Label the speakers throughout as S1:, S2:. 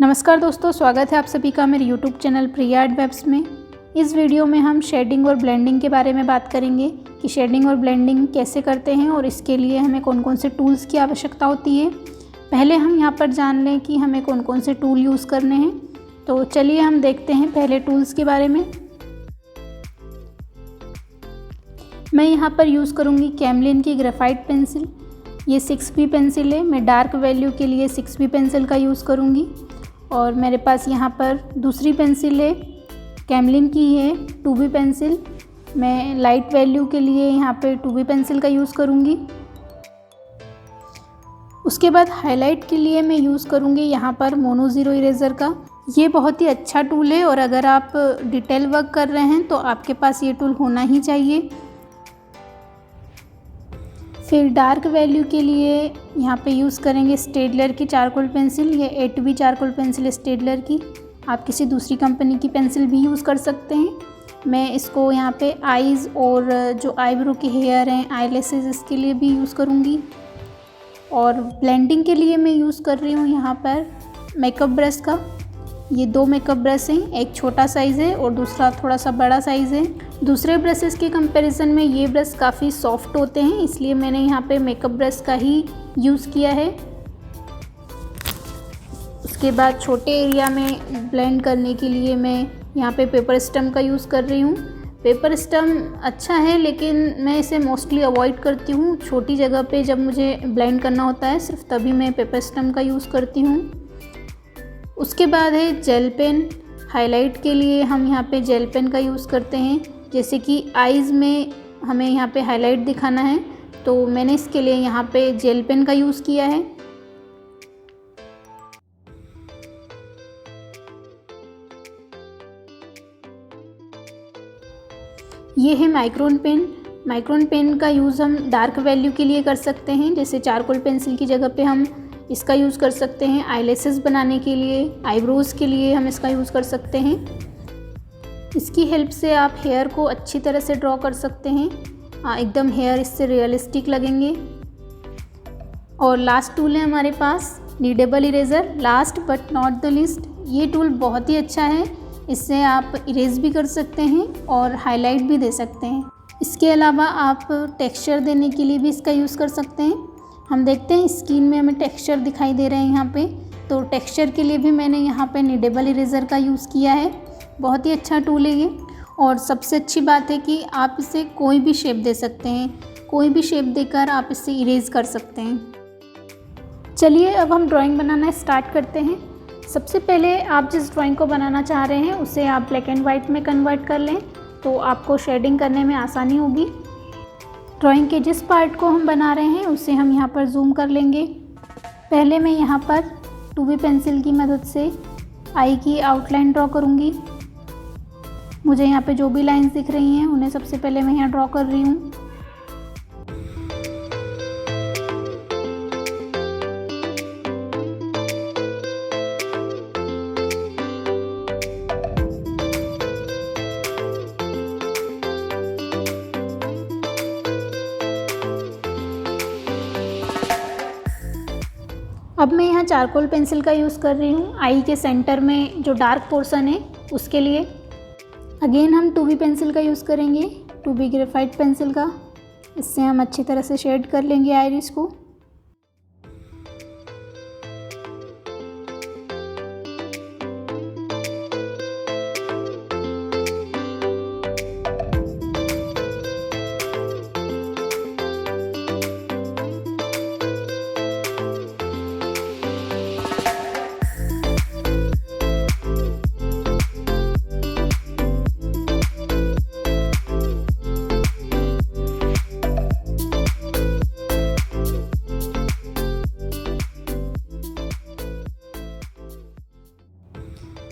S1: नमस्कार दोस्तों, स्वागत है आप सभी का मेरे YouTube चैनल प्रिया आर्ट वेब्स में। इस वीडियो में हम शेडिंग और ब्लेंडिंग के बारे में बात करेंगे कि शेडिंग और ब्लेंडिंग कैसे करते हैं और इसके लिए हमें कौन कौन से टूल्स की आवश्यकता होती है। पहले हम यहाँ पर जान लें कि हमें कौन कौन से टूल यूज़ करने हैं। तो चलिए हम देखते हैं पहले टूल्स के बारे में। मैं यहाँ पर यूज़ करूँगी कैमलिन की ग्रेफाइट पेंसिल। ये 6B पेंसिल है। मैं डार्क वैल्यू के लिए 6B पेंसिल का यूज़ करूँगी। और मेरे पास यहाँ पर दूसरी पेंसिल है, कैमलिन की है 2B पेंसिल। मैं लाइट वैल्यू के लिए यहाँ पे 2B पेंसिल का यूज़ करूँगी। उसके बाद हाईलाइट के लिए मैं यूज़ करूँगी यहाँ पर मोनो ज़ीरो इरेज़र का। ये बहुत ही अच्छा टूल है और अगर आप डिटेल वर्क कर रहे हैं तो आपके पास ये टूल होना ही चाहिए। फिर डार्क वैल्यू के लिए यहाँ पे यूज़ करेंगे स्टेडलर की चारकोल पेंसिल। ये 8B चारकोल पेंसिल है स्टेडलर की। आप किसी दूसरी कंपनी की पेंसिल भी यूज़ कर सकते हैं। मैं इसको यहाँ पे आईज़ और जो आईब्रो के हेयर हैं, आईलैशेस, इसके लिए भी यूज़ करूँगी। और ब्लेंडिंग के लिए मैं यूज़ कर रही हूँ यहाँ पर मेकअप ब्रश का। ये 2 मेकअप ब्रश हैं, एक छोटा साइज़ है और दूसरा थोड़ा सा बड़ा साइज़ है। दूसरे ब्रशेस के कंपैरिजन में ये ब्रश काफ़ी सॉफ्ट होते हैं, इसलिए मैंने यहाँ पे मेकअप ब्रश का ही यूज़ किया है। उसके बाद छोटे एरिया में ब्लेंड करने के लिए मैं यहाँ पे पेपर स्टम्प का यूज़ कर रही हूँ। पेपर स्टम्प अच्छा है लेकिन मैं इसे मोस्टली अवॉइड करती हूँ। छोटी जगह पे जब मुझे ब्लेंड करना होता है सिर्फ तभी मैं पेपर स्टम्प का यूज़ करती हूँ। उसके बाद है जेल पेन। हाईलाइट के लिए हम यहाँ पे जेल पेन का यूज़ करते हैं। जैसे कि आईज़ में हमें यहाँ पे हाईलाइट दिखाना है तो मैंने इसके लिए यहाँ पे जेल पेन का यूज़ किया है। ये है माइक्रोन पेन। माइक्रोन पेन का यूज़ हम डार्क वैल्यू के लिए कर सकते हैं। जैसे चारकोल पेंसिल की जगह पे हम इसका यूज़ कर सकते हैं। आईलैशेस बनाने के लिए, आईब्रोज़ के लिए हम इसका यूज़ कर सकते हैं। इसकी हेल्प से आप हेयर को अच्छी तरह से ड्रॉ कर सकते हैं। एकदम हेयर इससे रियलिस्टिक लगेंगे। और लास्ट टूल है हमारे पास kneadable eraser. Last but not the least, ये टूल बहुत ही अच्छा है। इससे आप इरेज भी कर सकते हैं और हाईलाइट भी दे सकते हैं। इसके अलावा आप टेक्सचर देने के लिए भी इसका यूज़ कर सकते हैं। हम देखते हैं स्क्रीन में हमें टेक्सचर दिखाई दे रहे हैं यहाँ पे। तो टेक्सचर के लिए भी मैंने यहाँ पे नीडेबल इरेज़र का यूज़ किया है। बहुत ही अच्छा टूल है ये। और सबसे अच्छी बात है कि आप इसे कोई भी शेप दे सकते हैं। कोई भी शेप देकर आप इसे इरेज कर सकते हैं। चलिए अब हम ड्राइंग बनाना स्टार्ट करते हैं। सबसे पहले आप जिस ड्राइंग को बनाना चाह रहे हैं उसे आप ब्लैक एंड वाइट में कन्वर्ट कर लें तो आपको शेडिंग करने में आसानी होगी। ड्राइंग के जिस पार्ट को हम बना रहे हैं उसे हम यहाँ पर जूम कर लेंगे। पहले मैं यहाँ पर 2B पेंसिल की मदद से आई की आउटलाइन ड्रॉ करूँगी। मुझे यहाँ पे जो भी लाइंस दिख रही हैं उन्हें सबसे पहले मैं यहाँ ड्रॉ कर रही हूँ। अब मैं यहाँ चारकोल पेंसिल का यूज़ कर रही हूँ आई के सेंटर में जो डार्क पोर्शन है उसके लिए। अगेन हम 2B पेंसिल का यूज़ करेंगे, 2B ग्रेफाइट पेंसिल का। इससे हम अच्छी तरह से शेड कर लेंगे आइरिस को।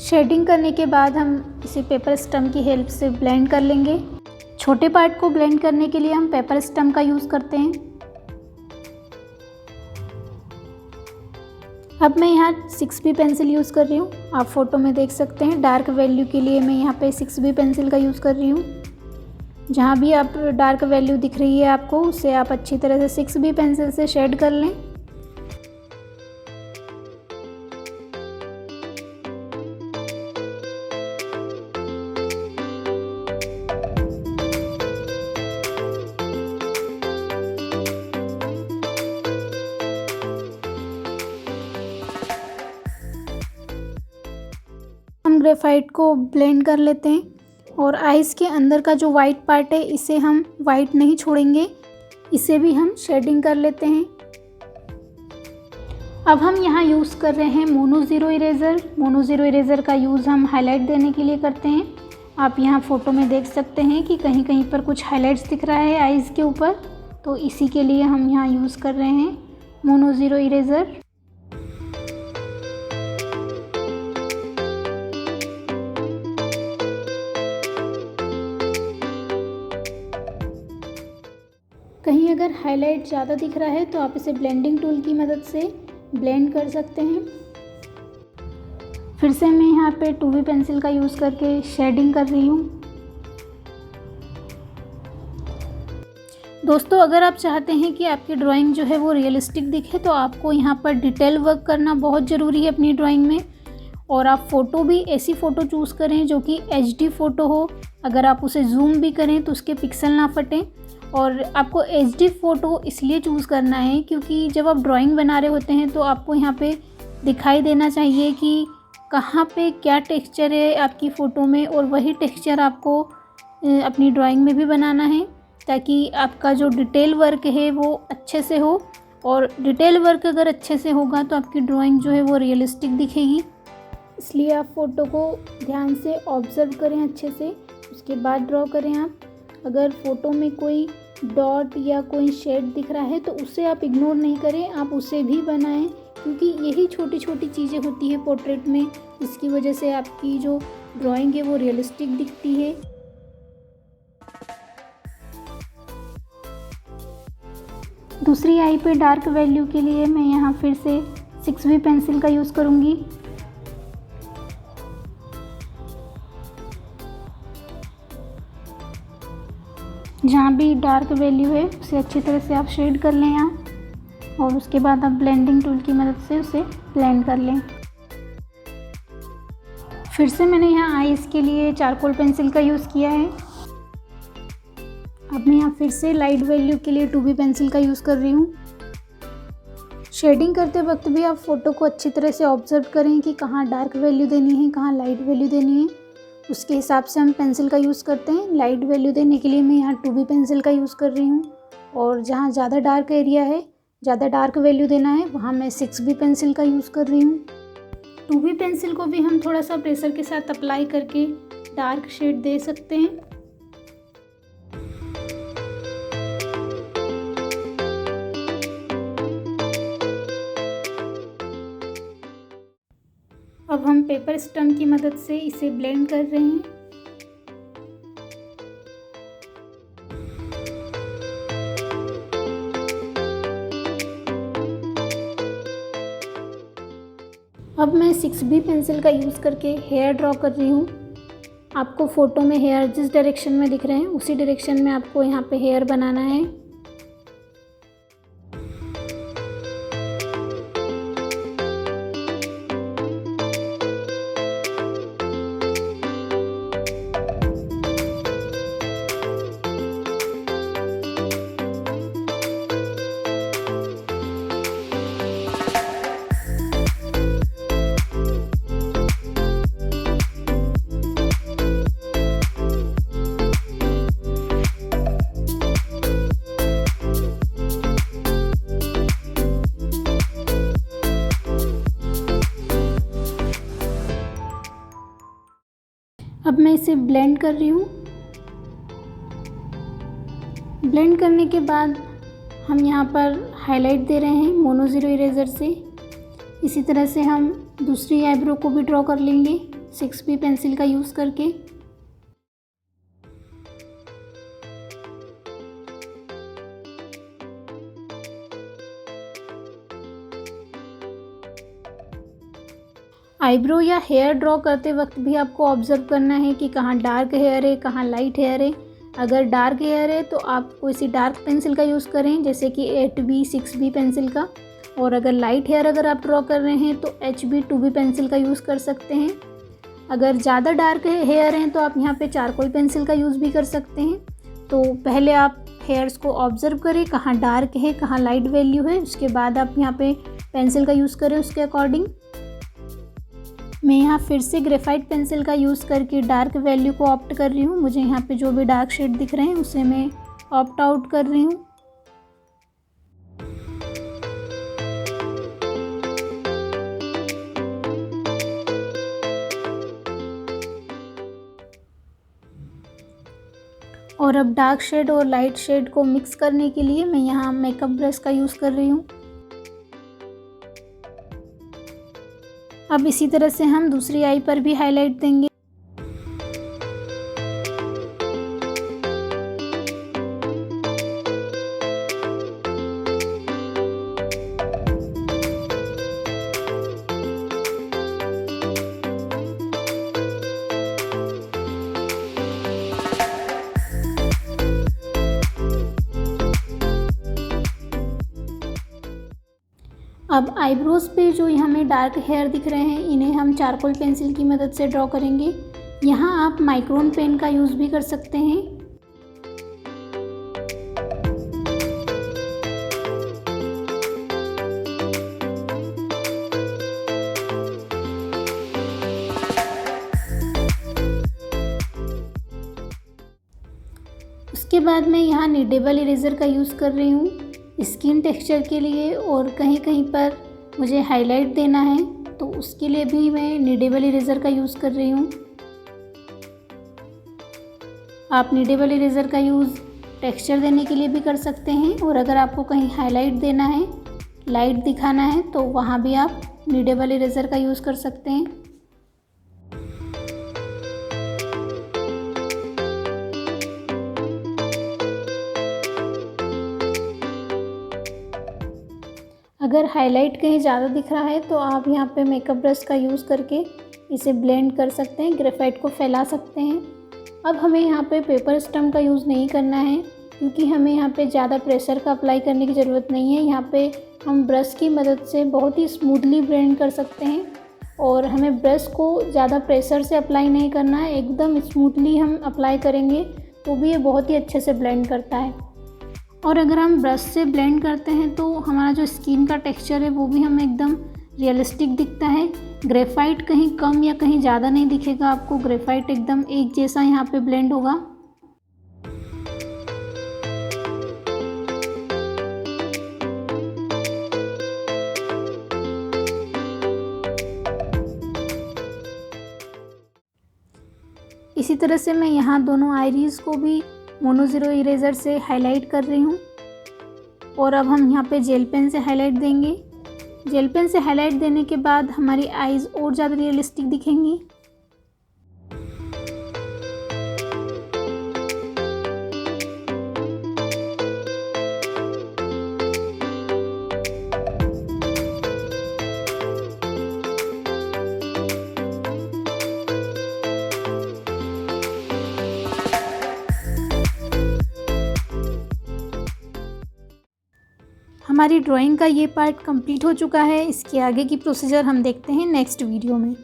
S1: शेडिंग करने के बाद हम इसे पेपर स्टम्प की हेल्प से ब्लेंड कर लेंगे। छोटे पार्ट को ब्लेंड करने के लिए हम पेपर स्टम्प का यूज़ करते हैं। अब मैं यहाँ 6B पेंसिल यूज़ कर रही हूँ। आप फोटो में देख सकते हैं डार्क वैल्यू के लिए मैं यहाँ पे 6B पेंसिल का यूज़ कर रही हूँ। जहाँ भी आप डार्क वैल्यू दिख रही है आपको उसे आप अच्छी तरह से 6B पेंसिल से शेड कर लें। हम ग्रेफाइट को ब्लेंड कर लेते हैं और आइज़ के अंदर का जो वाइट पार्ट है इसे हम वाइट नहीं छोड़ेंगे, इसे भी हम शेडिंग कर लेते हैं। अब हम यहाँ यूज़ कर रहे हैं mono zero eraser. Mono zero eraser का यूज़ हम हाईलाइट देने के लिए करते हैं। आप यहाँ फ़ोटो में देख सकते हैं कि कहीं कहीं पर कुछ हाईलाइट्स दिख रहा है आइज़ के ऊपर, तो इसी के लिए हम यहाँ यूज़ कर रहे हैं मोनो ज़ीरो इरेज़र। कहीं अगर हाईलाइट ज़्यादा दिख रहा है तो आप इसे ब्लेंडिंग टूल की मदद से ब्लेंड कर सकते हैं। फिर से मैं यहाँ पे 2B पेंसिल का यूज़ करके शेडिंग कर रही हूँ। दोस्तों, अगर आप चाहते हैं कि आपकी ड्राइंग जो है वो रियलिस्टिक दिखे तो आपको यहाँ पर डिटेल वर्क करना बहुत ज़रूरी है अपनी ड्राइंग में। और आप फ़ोटो भी ऐसी फ़ोटो चूज़ करें जो कि HD फ़ोटो हो। अगर आप उसे जूम भी करें तो उसके पिक्सल ना फटें। और आपको HD फ़ोटो इसलिए चूज़ करना है क्योंकि जब आप ड्राइंग बना रहे होते हैं तो आपको यहाँ पे दिखाई देना चाहिए कि कहाँ पे क्या टेक्सचर है आपकी फ़ोटो में, और वही टेक्सचर आपको अपनी ड्राइंग में भी बनाना है ताकि आपका जो डिटेल वर्क है वो अच्छे से हो। और डिटेल वर्क अगर अच्छे से होगा तो आपकी ड्राइंग जो है वो रियलिस्टिक दिखेगी। इसलिए आप फ़ोटो को ध्यान से ऑब्ज़र्व करें अच्छे से, उसके बाद ड्रॉ करें आप। अगर फ़ोटो में कोई डॉट या कोई शेड दिख रहा है तो उसे आप इग्नोर नहीं करें, आप उसे भी बनाएं क्योंकि यही छोटी छोटी चीज़ें होती है पोर्ट्रेट में जिसकी वजह से आपकी जो ड्राइंग है वो रियलिस्टिक दिखती है। दूसरी आई पे डार्क वैल्यू के लिए मैं यहाँ फिर से 6B पेंसिल का यूज़ करूँगी। जहाँ भी डार्क वैल्यू है उसे अच्छी तरह से आप शेड कर लें यहाँ, और उसके बाद आप ब्लेंडिंग टूल की मदद से उसे ब्लेंड कर लें। फिर से मैंने यहाँ आइज़ के लिए चारकोल पेंसिल का यूज़ किया है। अब मैं यहाँ फिर से लाइट वैल्यू के लिए 2B पेंसिल का यूज़ कर रही हूँ। शेडिंग करते वक्त भी आप फ़ोटो को अच्छी तरह से ऑब्ज़र्व करें कि कहाँ डार्क वैल्यू देनी है, कहाँ लाइट वैल्यू देनी है, उसके हिसाब से हम पेंसिल का यूज़ करते हैं। लाइट वैल्यू देने के लिए मैं यहाँ 2B पेंसिल का यूज़ कर रही हूँ, और जहाँ ज़्यादा डार्क एरिया है, ज़्यादा डार्क वैल्यू देना है, वहाँ मैं 6B पेंसिल का यूज़ कर रही हूँ। 2B पेंसिल को भी हम थोड़ा सा प्रेशर के साथ अप्लाई करके डार्क शेड दे सकते हैं। अब हम पेपर स्टम्प की मदद से इसे ब्लेंड कर रहे हैं। अब मैं 6B पेंसिल का यूज़ करके हेयर ड्रॉ कर रही हूँ। आपको फ़ोटो में हेयर जिस डायरेक्शन में दिख रहे हैं उसी डायरेक्शन में आपको यहाँ पे हेयर बनाना है। अब मैं इसे ब्लेंड कर रही हूँ। ब्लेंड करने के बाद हम यहाँ पर हाईलाइट दे रहे हैं मोनो ज़ीरो इरेज़र से। इसी तरह से हम दूसरी आईब्रो को भी ड्रॉ कर लेंगे 6B पेंसिल का यूज़ करके। आईब्रो या हेयर ड्रॉ करते वक्त भी आपको ऑब्ज़र्व करना है कि कहाँ डार्क हेयर है, कहाँ लाइट हेयर है। अगर डार्क हेयर है तो आप कोई डार्क पेंसिल का यूज़ करें जैसे कि 8B 6B पेंसिल का, और अगर लाइट हेयर अगर आप ड्रॉ कर रहे हैं तो HB 2B पेंसिल का यूज़ कर सकते हैं। अगर ज़्यादा डार्क हेयर हैं तो आप यहाँ पे चारकोल पेंसिल का यूज़ भी कर सकते हैं। तो पहले आप हेयर्स को ऑब्ज़र्व करें कहाँ डार्क है, कहाँ लाइट वैल्यू है, उसके बाद आप यहाँ पे पेंसिल का यूज़ करें उसके अकॉर्डिंग। मैं यहाँ फिर से ग्रेफाइट पेंसिल का यूज़ करके डार्क वैल्यू को ऑप्ट कर रही हूँ। मुझे यहाँ पे जो भी डार्क शेड दिख रहे हैं उसे मैं ऑप्ट आउट कर रही हूँ। और अब डार्क शेड और लाइट शेड को मिक्स करने के लिए मैं यहाँ मेकअप ब्रश का यूज़ कर रही हूँ। अब इसी तरह से हम दूसरी आई पर भी हाईलाइट देंगे। अब आईब्रोज़ पे जो हमें डार्क हेयर दिख रहे हैं इन्हें हम चारकोल पेंसिल की मदद से ड्रॉ करेंगे। यहाँ आप माइक्रोन पेन का यूज़ भी कर सकते हैं। उसके बाद मैं यहाँ निडेबल इरेज़र का यूज़ कर रही हूँ स्किन टेक्सचर के लिए, और कहीं कहीं पर मुझे हाईलाइट देना है तो उसके लिए भी मैं निडेबल इरेज़र का यूज़ कर रही हूँ। आप निडेबल इरेज़र का यूज़ टेक्सचर देने के लिए भी कर सकते हैं, और अगर आपको कहीं हाईलाइट देना है, लाइट दिखाना है, तो वहाँ भी आप निडेबल इरेज़र का यूज़ कर सकते हैं। अगर हाईलाइट कहीं ज़्यादा दिख रहा है तो आप यहाँ पे मेकअप ब्रश का यूज़ करके इसे ब्लेंड कर सकते हैं, ग्रेफाइट को फैला सकते हैं। अब हमें यहाँ पे पेपर स्टम्प का यूज़ नहीं करना है, क्योंकि हमें यहाँ पे ज़्यादा प्रेशर का अप्लाई करने की ज़रूरत नहीं है। यहाँ पे हम ब्रश की मदद से बहुत ही स्मूथली ब्लेंड कर सकते हैं, और हमें ब्रश को ज़्यादा प्रेशर से अप्लाई नहीं करना है, एकदम स्मूथली हम अप्लाई करेंगे तो भी ये बहुत ही अच्छे से ब्लेंड करता है। और अगर हम ब्रश से ब्लेंड करते हैं तो हमारा जो स्किन का टेक्सचर है वो भी हमें एकदम रियलिस्टिक दिखता है। ग्रेफाइट कहीं कम या कहीं ज़्यादा नहीं दिखेगा आपको, ग्रेफाइट एकदम एक जैसा यहाँ पे ब्लेंड होगा। इसी तरह से मैं यहाँ दोनों आईरीज़ को भी मोनो ज़ीरो इरेज़र से हाईलाइट कर रही हूँ, और अब हम यहाँ पे जेल पेन से हाईलाइट देंगे। जेल पेन से हाईलाइट देने के बाद हमारी आईज़ और ज़्यादा रियलिस्टिक दिखेंगी। हमारी ड्राइंग का ये पार्ट कंप्लीट हो चुका है। इसके आगे की प्रोसीजर हम देखते हैं नेक्स्ट वीडियो में।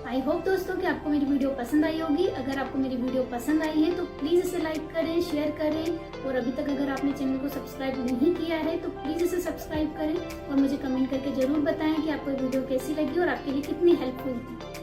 S1: आई होप दोस्तों कि आपको मेरी वीडियो पसंद आई होगी। अगर आपको मेरी वीडियो पसंद आई है तो प्लीज़ इसे लाइक करें, शेयर करें, और अभी तक अगर आपने चैनल को सब्सक्राइब नहीं किया है तो प्लीज़ इसे सब्सक्राइब करें, और मुझे कमेंट करके ज़रूर बताएं कि आपको वीडियो कैसी लगी और आपके लिए कितनी हेल्पफुल थी।